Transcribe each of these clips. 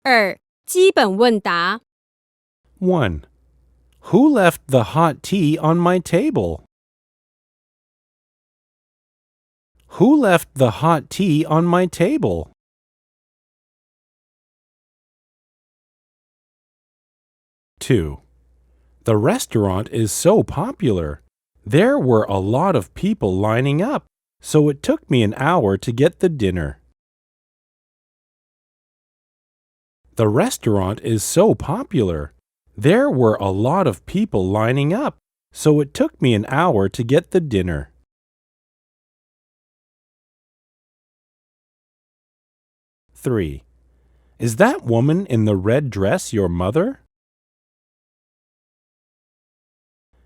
2. 基本问答 1. Who left the hot tea on my table? Who left the hot tea on my table? 2. The restaurant is so popular. There were a lot of people lining up, so it took me an hour to get the dinner. The restaurant is so popular. There were a lot of people lining up, so it took me an hour to get the dinner. 3. Is that woman in the red dress your mother?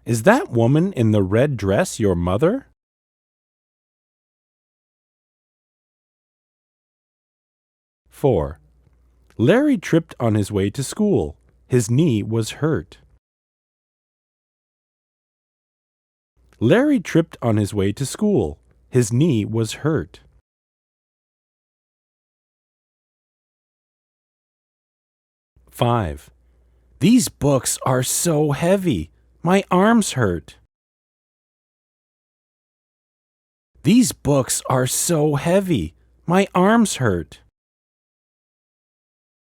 Is that woman in the red dress your mother? 4. Larry tripped on his way to school. His knee was hurt. Larry tripped on his way to school. His knee was hurt. 5. These books are so heavy. My arms hurt. These books are so heavy. My arms hurt.